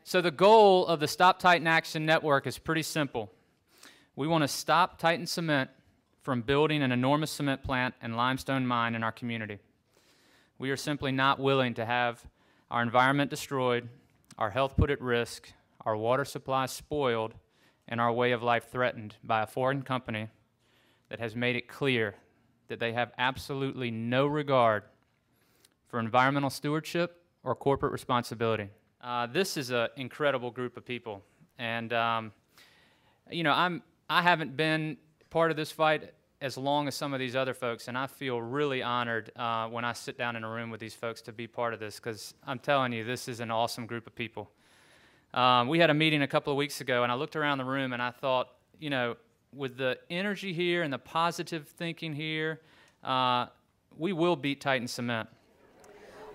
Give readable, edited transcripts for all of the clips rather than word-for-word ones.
So the goal of the Stop Titan Action Network is pretty simple. We want to stop Titan Cement from building an enormous cement plant and limestone mine in our community. We are simply not willing to have our environment destroyed, our health put at risk, our water supply spoiled, and our way of life threatened by a foreign company that has made it clear that they have absolutely no regard for environmental stewardship or corporate responsibility. This is an incredible group of people, and you know, I haven't been part of this fight as long as some of these other folks, and I feel really honored when I sit down in a room with these folks to be part of this, because I'm telling you, this is an awesome group of people. We had a meeting a couple of weeks ago, and I looked around the room and I thought, you know, with the energy here and the positive thinking here, we will beat Titan Cement.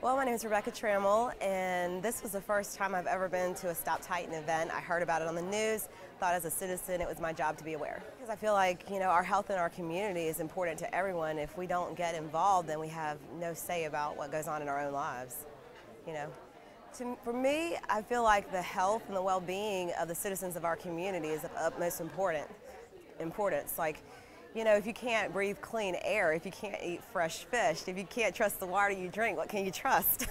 Well, my name is Rebecca Trammell, and this was the first time I've ever been to a Stop Titan event. I heard about it on the news, thought as a citizen it was my job to be aware. Because I feel like, you know, our health in our community is important to everyone. If we don't get involved, then we have no say about what goes on in our own lives, you know. For me, I feel like the health and the well-being of the citizens of our community is of utmost importance. Like, you know, if you can't breathe clean air, if you can't eat fresh fish, if you can't trust the water you drink, what can you trust?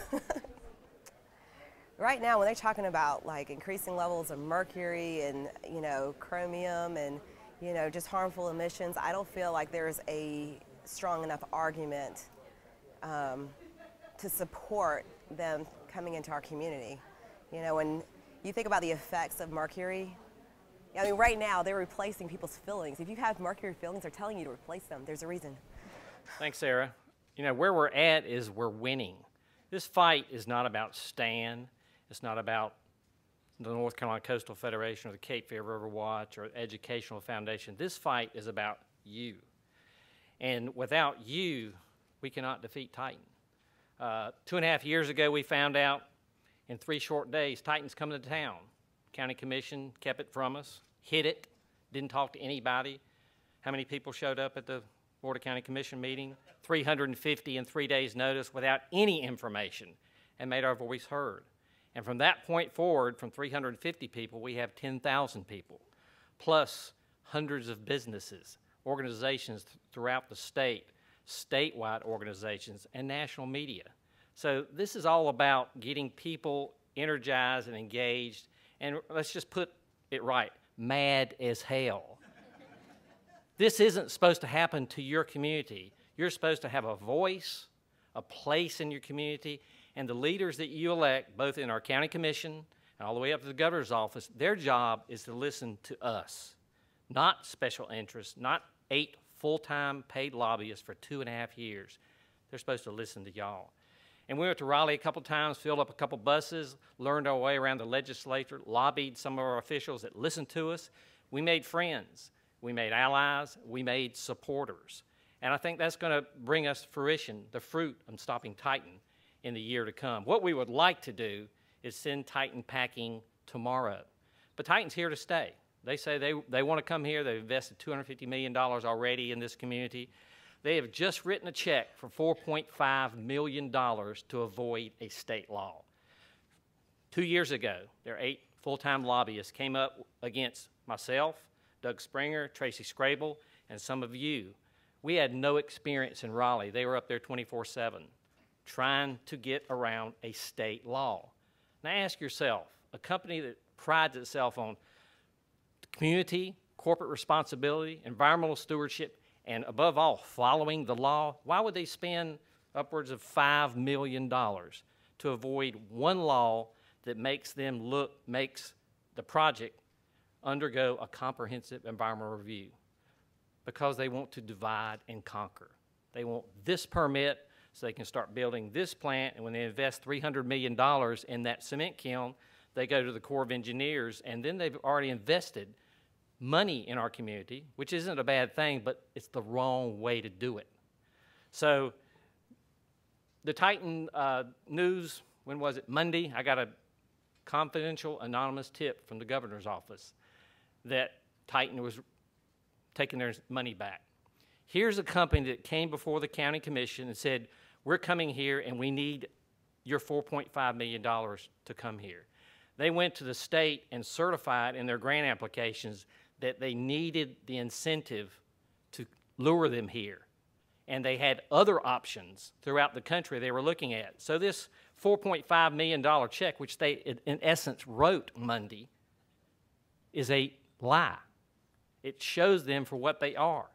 Right now, when they're talking about like increasing levels of mercury and, you know, chromium and, you know, just harmful emissions, I don't feel like there's a strong enough argument to support them coming into our community. You know, when you think about the effects of mercury, I mean, right now, they're replacing people's fillings. If you have mercury fillings, they're telling you to replace them. There's a reason. Thanks, Sarah. You know, where we're at is we're winning. This fight is not about Stan. It's not about the North Carolina Coastal Federation or the Cape Fear River Watch or the Educational Foundation. This fight is about you. And without you, we cannot defeat Titan. 2.5 years ago, we found out in 3 short days, Titan's coming to town. County Commission kept it from us, hid it, didn't talk to anybody. How many people showed up at the Board of County Commission meeting? 350 in 3 days' notice without any information, and made our voice heard. And from that point forward, from 350 people, we have 10,000 people, plus hundreds of businesses, organizations throughout the state, statewide organizations, and national media. So this is all about getting people energized and engaged, and let's just put it right, mad as hell. This isn't supposed to happen to your community. You're supposed to have a voice, a place in your community, and the leaders that you elect, both in our county commission and all the way up to the governor's office, their job is to listen to us, not special interests, not 8 full-time paid lobbyists for 2.5 years. They're supposed to listen to y'all. And we went to Raleigh a couple times, filled up a couple buses, learned our way around the legislature, lobbied some of our officials that listened to us. We made friends, we made allies, we made supporters. And I think that's going to bring us fruition, the fruit of stopping Titan in the year to come. What we would like to do is send Titan packing tomorrow. But Titan's here to stay. They say they want to come here. They've invested $250 million already in this community. They have just written a check for $4.5 million to avoid a state law. 2 years ago, their 8 full-time lobbyists came up against myself, Doug Springer, Tracy Scrable, and some of you. We had no experience in Raleigh. They were up there 24/7 trying to get around a state law. Now ask yourself, a company that prides itself on community, corporate responsibility, environmental stewardship, and above all, following the law, why would they spend upwards of $5 million to avoid one law that makes the project undergo a comprehensive environmental review? Because they want to divide and conquer. They want this permit so they can start building this plant, and when they invest $300 million in that cement kiln, they go to the Corps of Engineers, and then they've already invested money in our community, which isn't a bad thing, but it's the wrong way to do it. So the Titan news, when was it? Monday, I got a confidential anonymous tip from the governor's office that Titan was taking their money back. Here's a company that came before the county commission and said, we're coming here and we need your $4.5 million to come here. They went to the state and certified in their grant applications that they needed the incentive to lure them here. And they had other options throughout the country they were looking at. So this $4.5 million check, which they in essence wrote Monday, is a lie. It shows them for what they are.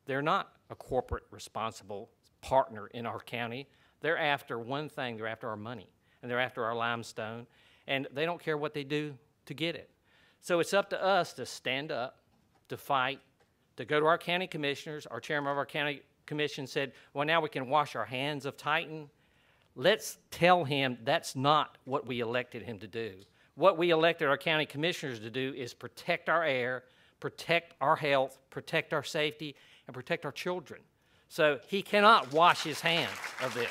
They're not a corporate responsible partner in our county. They're after one thing, they're after our money, and they're after our limestone, and they don't care what they do to get it. So it's up to us to stand up, to fight, to go to our county commissioners. Our chairman of our county commission said, well, now we can wash our hands of Titan. Let's tell him that's not what we elected him to do. What we elected our county commissioners to do is protect our air, protect our health, protect our safety, and protect our children. So he cannot wash his hands of this.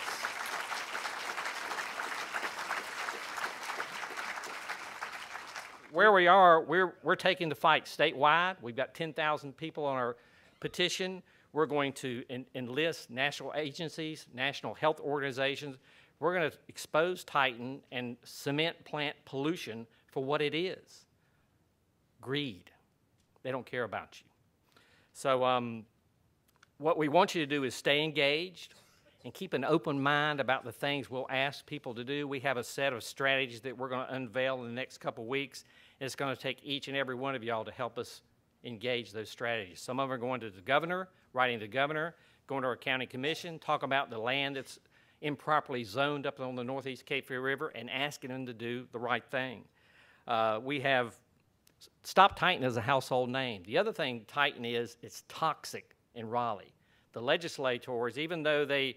Where we are, we're taking the fight statewide. We've got 10,000 people on our petition. We're going to enlist national agencies, national health organizations. We're going to expose Titan and cement plant pollution for what it is. Greed. They don't care about you. So what we want you to do is stay engaged and keep an open mind about the things we'll ask people to do. We have a set of strategies that we're going to unveil in the next couple weeks. It's going to take each and every one of y'all to help us engage those strategies. Some of them are going to the governor, writing to the governor, going to our county commission, talk about the land that's improperly zoned up on the northeast Cape Fear River and asking them to do the right thing. We have Stop Titan as a household name. The other thing Titan is, it's toxic in Raleigh. The legislators, even though they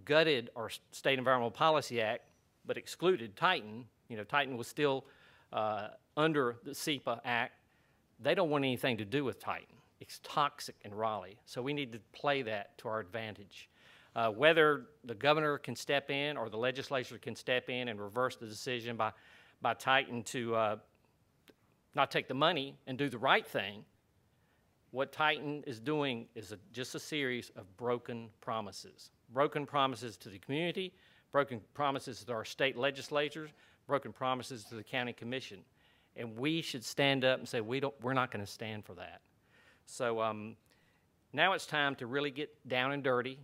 gutted our State Environmental Policy Act but excluded Titan, you know, Titan was still under the SEPA Act, they don't want anything to do with Titan. It's toxic in Raleigh, so we need to play that to our advantage. Whether the governor can step in or the legislature can step in and reverse the decision by Titan to not take the money and do the right thing, what Titan is doing is just a series of broken promises. Broken promises to the community, broken promises to our state legislatures, broken promises to the county commission. And we should stand up and say, we're not going to stand for that. So now it's time to really get down and dirty.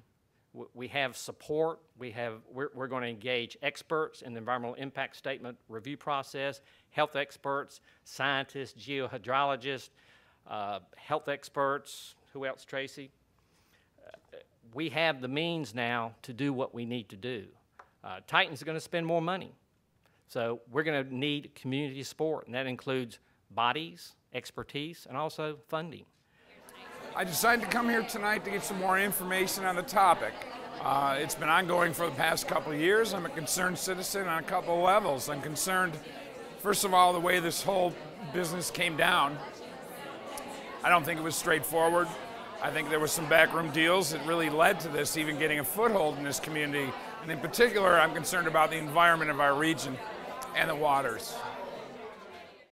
We have support. We're going to engage experts in the environmental impact statement review process, health experts, scientists, geohydrologists, health experts. Who else, Tracy? We have the means now to do what we need to do. Titan's going to spend more money. So we're going to need community support, and that includes bodies, expertise, and also funding. I decided to come here tonight to get some more information on the topic. It's been ongoing for the past couple of years. I'm a concerned citizen on a couple of levels. I'm concerned, first of all, the way this whole business came down. I don't think it was straightforward. I think there was some backroom deals that really led to this even getting a foothold in this community. And in particular, I'm concerned about the environment of our region and the waters.